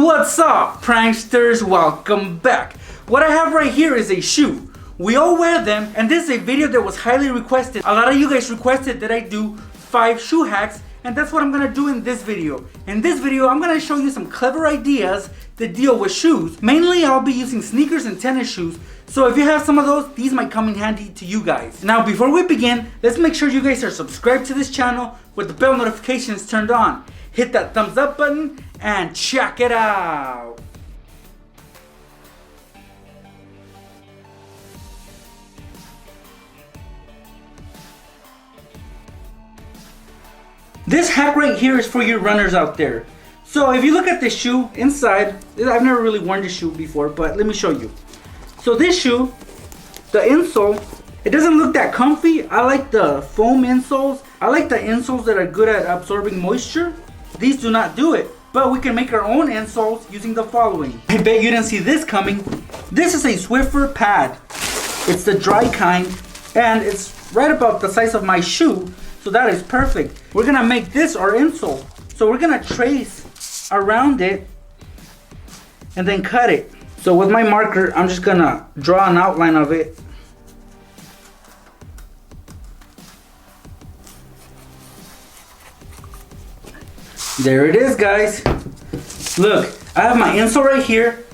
What's up, pranksters? Welcome back. What I have right here is a shoe. We all wear them, and this is a video that was highly requested. A lot of you guys requested that I do 5 shoe hacks, and that's what I'm gonna do in this video. In this video, I'm gonna show you some clever ideas that deal with shoes. Mainly, I'll be using sneakers and tennis shoes. So if you have some of those, these might come in handy to you guys. Now, before we begin, let's make sure you guys are subscribed to this channel with the bell notifications turned on. Hit that thumbs up button and check it out. This hack right here is for your runners out there. So if you look at this shoe inside, I've never really worn this shoe before, but let me show you. So this shoe, the insole, it doesn't look that comfy. I like the foam insoles. I like the insoles that are good at absorbing moisture. These do not do it, but we can make our own insoles using the following. I bet you didn't see this coming. This is a Swiffer pad. It's the dry kind, and it's right about the size of my shoe, so that is perfect. We're gonna make this our insole. So we're gonna trace around it and then cut it. So with my marker, I'm just gonna draw an outline of it. There it is, guys. Look, I have my insole right here,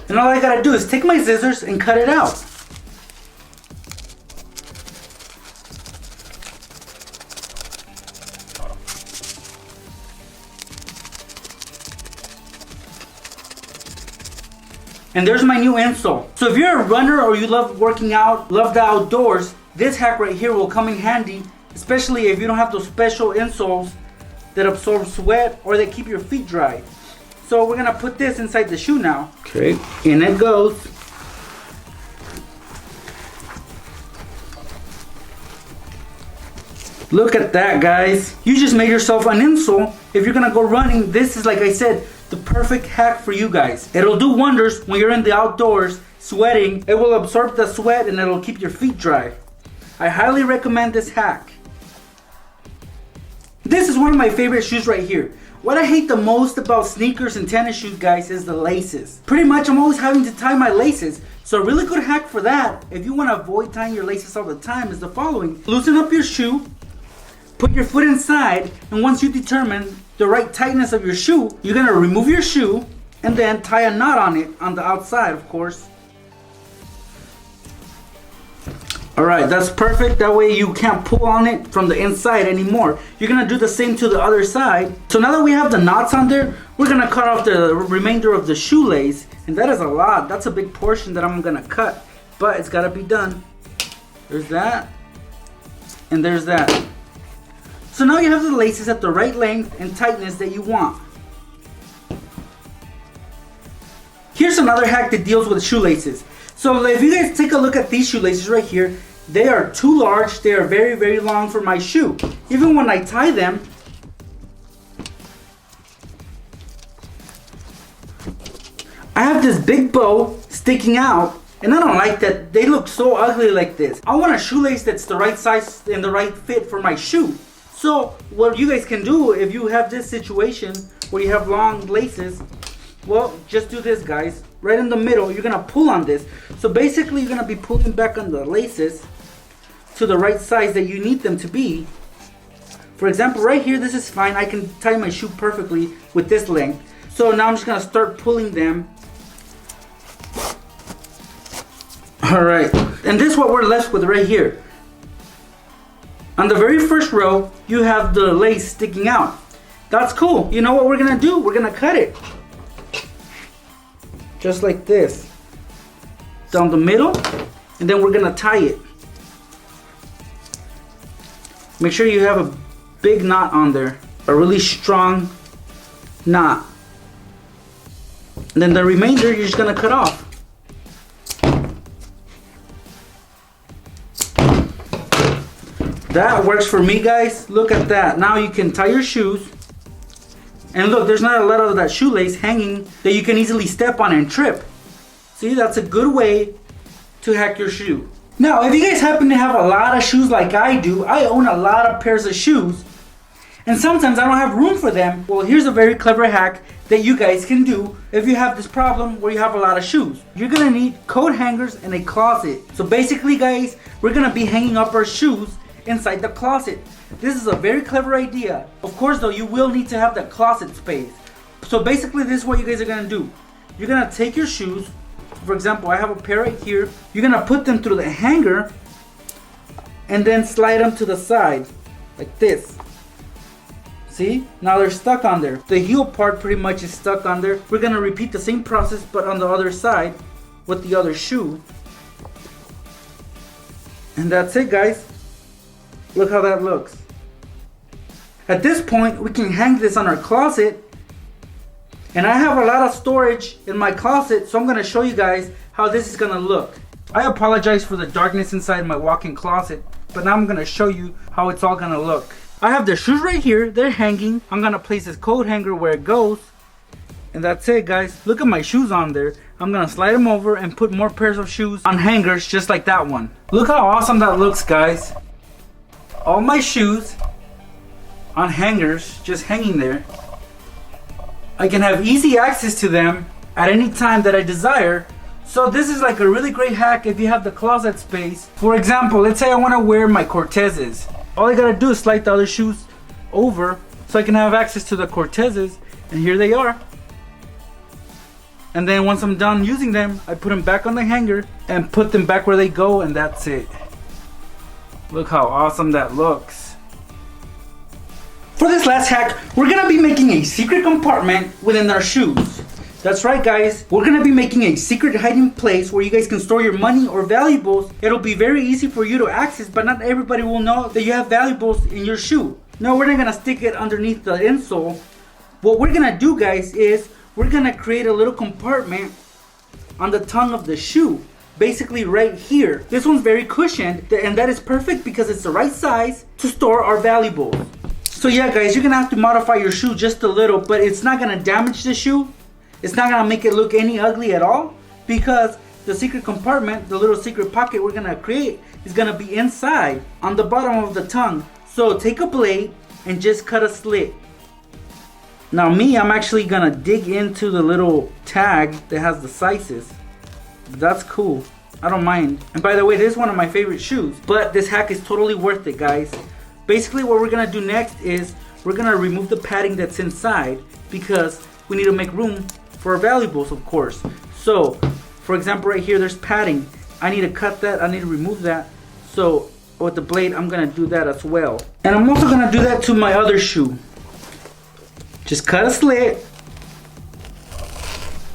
and all I gotta do is take my scissors and cut it out. And there's my new insole. So if you're a runner or you love working out, love the outdoors, this hack right here will come in handy, especially if you don't have those special insoles that absorb sweat or that keep your feet dry. So we're gonna put this inside the shoe now. Okay, in it goes. Look at that, guys. You just made yourself an insole. If you're gonna go running, this is, like I said, the perfect hack for you guys. It'll do wonders when you're in the outdoors sweating. It will absorb the sweat and it'll keep your feet dry. I highly recommend this hack. This is one of my favorite shoes right here. What I hate the most about sneakers and tennis shoes, guys, is the laces. Pretty much I'm always having to tie my laces. So a really good hack for that, if you want to avoid tying your laces all the time, is the following. Loosen up your shoe, put your foot inside, and once you determine the right tightness of your shoe, you're gonna remove your shoe and then tie a knot on it on the outside, of course. Alright, that's perfect. That way you can't pull on it from the inside anymore. You're gonna do the same to the other side. So now that we have the knots on there, we're gonna cut off the remainder of the shoelace. And that is a lot. That's a big portion that I'm gonna cut. But it's gotta be done. There's that. And there's that. So now you have the laces at the right length and tightness that you want. Here's another hack that deals with shoelaces. So if you guys take a look at these shoelaces right here, they are too large. They are very, very long for my shoe. Even when I tie them, I have this big bow sticking out, and I don't like that. They look so ugly like this. I want a shoelace that's the right size and the right fit for my shoe. So what you guys can do if you have this situation where you have long laces, well, just do this, guys. Right in the middle, you're gonna pull on this. So basically you're gonna be pulling back on the laces to the right size that you need them to be. For example, right here, this is fine. I can tie my shoe perfectly with this length. So now I'm just gonna start pulling them. All right, and this is what we're left with right here. On the very first row, you have the lace sticking out. That's cool. You know what we're gonna do? We're gonna cut it. Just like this. Down the middle, and then we're gonna tie it. Make sure you have a big knot on there. A really strong knot. And then the remainder, you're just gonna cut off. That works for me, guys. Look at that. Now you can tie your shoes. And look, there's not a lot of that shoelace hanging that you can easily step on and trip. See, that's a good way to hack your shoe. Now, if you guys happen to have a lot of shoes like I do, I own a lot of pairs of shoes. and sometimes I don't have room for them. Well, here's a very clever hack that you guys can do if you have this problem where you have a lot of shoes. You're gonna need coat hangers and a closet. So basically guys, we're gonna be hanging up our shoes inside the closet. This is a very clever idea. Of course though, you will need to have the closet space. So basically this is what you guys are gonna do. You're gonna take your shoes, for example, I have a pair right here. You're gonna put them through the hanger and then slide them to the side like this. See? Now they're stuck on there. The heel part pretty much is stuck on there. We're gonna repeat the same process but on the other side with the other shoe. And that's it guys. Look how that looks. At this point we can hang this on our closet. And I have a lot of storage in my closet, so I'm gonna show you guys how this is gonna look. I apologize for the darkness inside my walk-in closet, but now I'm gonna show you how it's all gonna look. I have the shoes right here, they're hanging. I'm gonna place this coat hanger where it goes. And that's it guys, look at my shoes on there. I'm gonna slide them over and put more pairs of shoes on hangers just like that one. Look how awesome that looks guys. All my shoes on hangers, just hanging there. I can have easy access to them at any time that I desire. So this is like a really great hack if you have the closet space. For example, let's say I want to wear my Cortezes. All I gotta do is slide the other shoes over so I can have access to the Cortezes, and here they are. And then once I'm done using them, I put them back on the hanger and put them back where they go, and that's it. Look how awesome that looks. For this last hack, we're gonna be making a secret compartment within our shoes. That's right guys, we're gonna be making a secret hiding place where you guys can store your money or valuables. It'll be very easy for you to access, but not everybody will know that you have valuables in your shoe. No, we're not gonna stick it underneath the insole. What we're gonna do guys is, we're gonna create a little compartment on the tongue of the shoe. Basically right here. This one's very cushioned, and that is perfect because it's the right size to store our valuables. So yeah guys, you're gonna have to modify your shoe just a little, but it's not gonna damage the shoe. It's not gonna make it look any ugly at all, because the secret compartment, the little secret pocket we're gonna create, is gonna be inside on the bottom of the tongue. So take a blade and just cut a slit. Now me, I'm actually gonna dig into the little tag that has the sizes. That's cool, I don't mind. And by the way, this is one of my favorite shoes, but this hack is totally worth it guys. Basically what we're gonna do next is we're gonna remove the padding that's inside, because we need to make room for our valuables, of course. So for example right here there's padding. I need to cut that, I need to remove that. So with the blade I'm gonna do that as well. And I'm also gonna do that to my other shoe. Just cut a slit.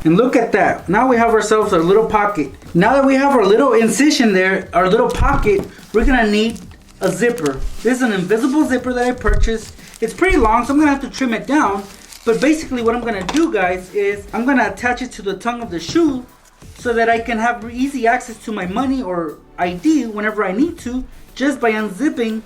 And look at that, now we have ourselves a little pocket. Now that we have our little incision there, our little pocket, we're gonna need a zipper. This is an invisible zipper that I purchased. It's pretty long, so I'm gonna have to trim it down. But basically what I'm gonna do guys is I'm gonna attach it to the tongue of the shoe so that I can have easy access to my money or ID whenever I need to, just by unzipping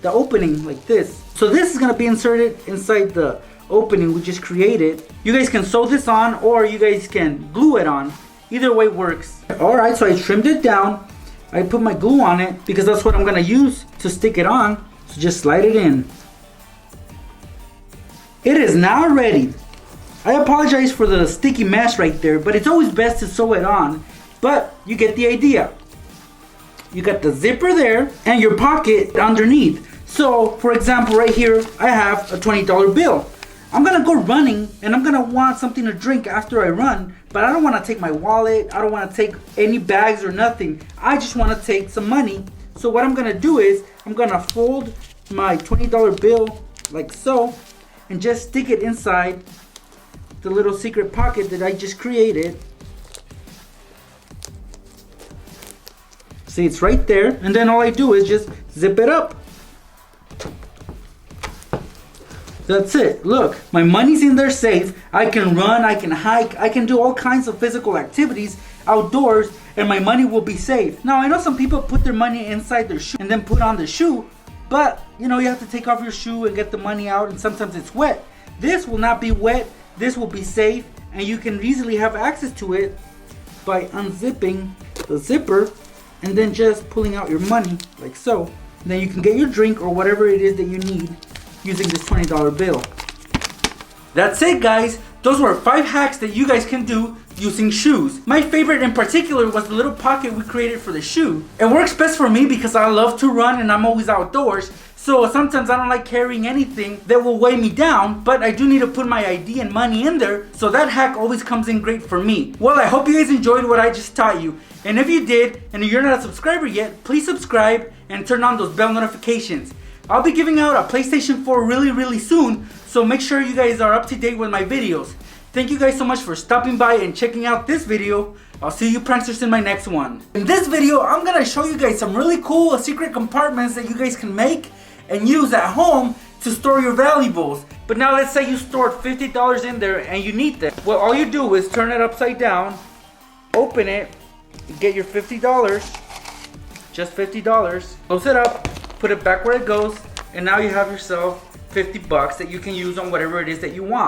the opening like this. So this is gonna be inserted inside the opening we just created. You guys can sew this on or you guys can glue it on. Either way works. Alright, so I trimmed it down. I put my glue on it because that's what I'm gonna use to stick it on. So just slide it in. It is now ready. I apologize for the sticky mess right there, but it's always best to sew it on. But you get the idea. You got the zipper there and your pocket underneath. So for example right here I have a $20 bill. I'm gonna go running and I'm gonna want something to drink after I run, but I don't want to take my wallet, I don't want to take any bags or nothing. I just want to take some money. So what I'm gonna do is I'm gonna fold my $20 bill like so and just stick it inside the little secret pocket that I just created. See, it's right there, and then all I do is just zip it up. That's it. Look, my money's in there safe. I can run, I can hike, I can do all kinds of physical activities outdoors, and my money will be safe. Now, I know some people put their money inside their shoe and then put on the shoe, but you know, you have to take off your shoe and get the money out, and sometimes it's wet. This will not be wet. This will be safe, and you can easily have access to it by unzipping the zipper and then just pulling out your money like so. And then you can get your drink or whatever it is that you need using this $20 bill. That's it, guys. Those were 5 hacks that you guys can do using shoes. My favorite in particular was the little pocket we created for the shoe. It works best for me because I love to run and I'm always outdoors. So sometimes I don't like carrying anything that will weigh me down, but I do need to put my ID and money in there, so that hack always comes in great for me. Well, I hope you guys enjoyed what I just taught you. And if you did, and you're not a subscriber yet, please subscribe and turn on those bell notifications. I'll be giving out a PlayStation 4 really soon, so make sure you guys are up to date with my videos. Thank you guys so much for stopping by and checking out this video. I'll see you pranksters in my next one. In this video, I'm gonna show you guys some really cool secret compartments that you guys can make and use at home to store your valuables. But now let's say you stored $50 in there and you need them. Well, all you do is turn it upside down, open it, get your $50, just $50, close it up, put it back where it goes, and now you have yourself $50 that you can use on whatever it is that you want.